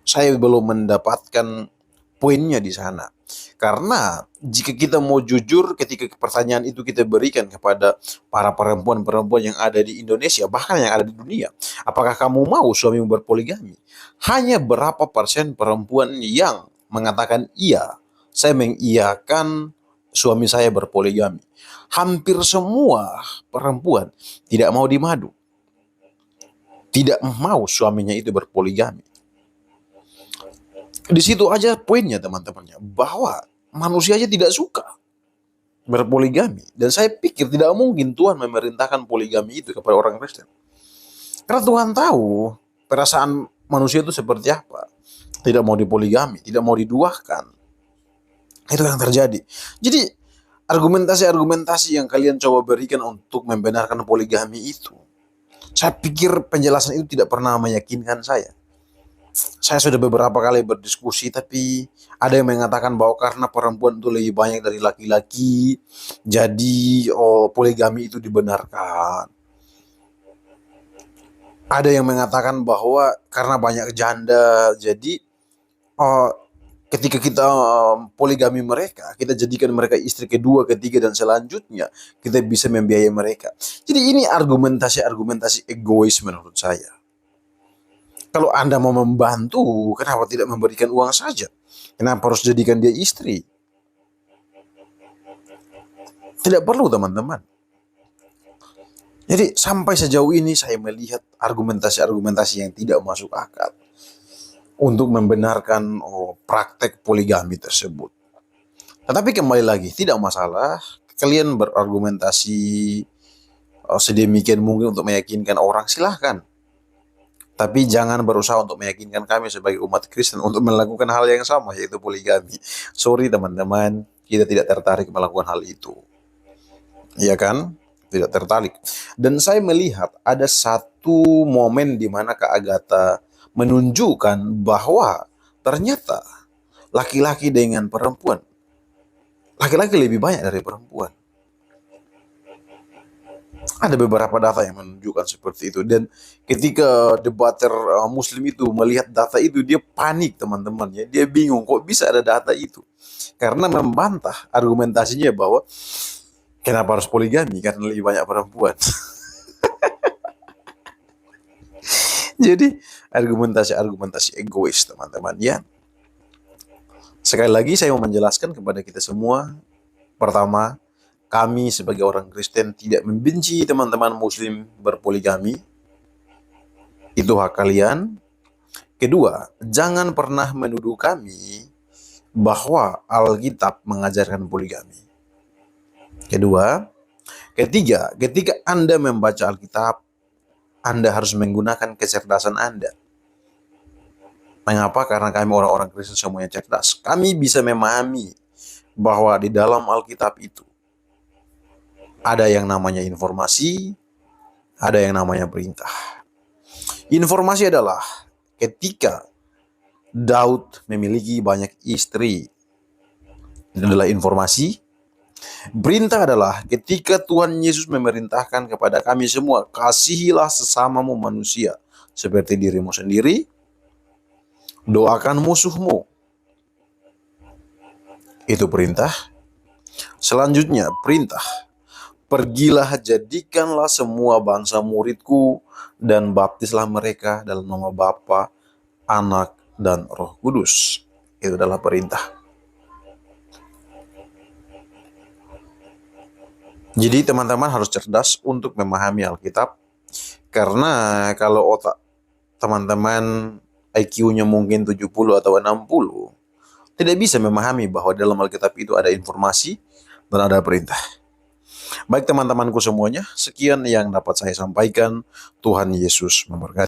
Saya belum mendapatkan poinnya di sana. Karena jika kita mau jujur, ketika pertanyaan itu kita berikan kepada para perempuan-perempuan yang ada di Indonesia, bahkan yang ada di dunia, apakah kamu mau suamimu berpoligami? Hanya berapa persen perempuan yang mengatakan iya, saya mengiyakan suami saya berpoligami. Hampir semua perempuan tidak mau dimadu. Tidak mau suaminya itu berpoligami. Di situ aja poinnya teman-temannya, bahwa manusia aja tidak suka berpoligami. Dan saya pikir tidak mungkin Tuhan memerintahkan poligami itu kepada orang Kristen. Karena Tuhan tahu perasaan manusia itu seperti apa. Tidak mau dipoligami, tidak mau diduakan. Itu yang terjadi. Jadi argumentasi-argumentasi yang kalian coba berikan untuk membenarkan poligami itu, saya pikir penjelasan itu tidak pernah meyakinkan saya. Saya sudah beberapa kali berdiskusi, tapi ada yang mengatakan bahwa karena perempuan itu lebih banyak dari laki-laki, jadi poligami itu dibenarkan. Ada yang mengatakan bahwa karena banyak janda, jadi ketika kita poligami mereka, kita jadikan mereka istri kedua, ketiga, dan selanjutnya kita bisa membiayai mereka. Jadi ini argumentasi egois menurut saya. Kalau Anda mau membantu, kenapa tidak memberikan uang saja? Kenapa harus jadikan dia istri? Tidak perlu teman-teman. Jadi sampai sejauh ini saya melihat argumentasi-argumentasi yang tidak masuk akal untuk membenarkan praktek poligami tersebut. Tetapi kembali lagi, tidak masalah kalian berargumentasi sedemikian mungkin untuk meyakinkan orang, silahkan. Tapi jangan berusaha untuk meyakinkan kami sebagai umat Kristen untuk melakukan hal yang sama, yaitu poligami. Sorry teman-teman, kita tidak tertarik melakukan hal itu. Iya kan? Tidak tertarik. Dan saya melihat ada satu momen di mana Kak Agatha menunjukkan bahwa ternyata laki-laki dengan perempuan, laki-laki lebih banyak dari perempuan. Ada beberapa data yang menunjukkan seperti itu. Dan ketika debater Muslim itu melihat data itu, dia panik teman-teman ya. Dia bingung kok bisa ada data itu. Karena membantah argumentasinya bahwa kenapa harus poligami karena lebih banyak perempuan. Jadi argumentasi egois teman-teman ya. Sekali lagi saya mau menjelaskan kepada kita semua. Pertama, kami sebagai orang Kristen tidak membenci teman-teman Muslim berpoligami. Itu hak kalian. Kedua, jangan pernah menuduh kami bahwa Alkitab mengajarkan poligami. Ketiga, ketika Anda membaca Alkitab, Anda harus menggunakan kecerdasan Anda. Mengapa? Karena kami orang-orang Kristen semuanya cerdas. Kami bisa memahami bahwa di dalam Alkitab itu ada yang namanya informasi, ada yang namanya perintah. Informasi adalah ketika Daud memiliki banyak istri. Itu adalah informasi. Perintah adalah ketika Tuhan Yesus memerintahkan kepada kami semua, kasihilah sesamamu manusia seperti dirimu sendiri, doakan musuhmu. Itu perintah. Selanjutnya perintah, pergilah jadikanlah semua bangsa muridku dan baptislah mereka dalam nama Bapa, Anak, dan Roh Kudus. Itu adalah perintah. Jadi teman-teman harus cerdas untuk memahami Alkitab. Karena kalau otak teman-teman IQ-nya mungkin 70 atau 60, tidak bisa memahami bahwa dalam Alkitab itu ada informasi dan ada perintah. Baik teman-temanku semuanya, sekian yang dapat saya sampaikan. Tuhan Yesus memberkati.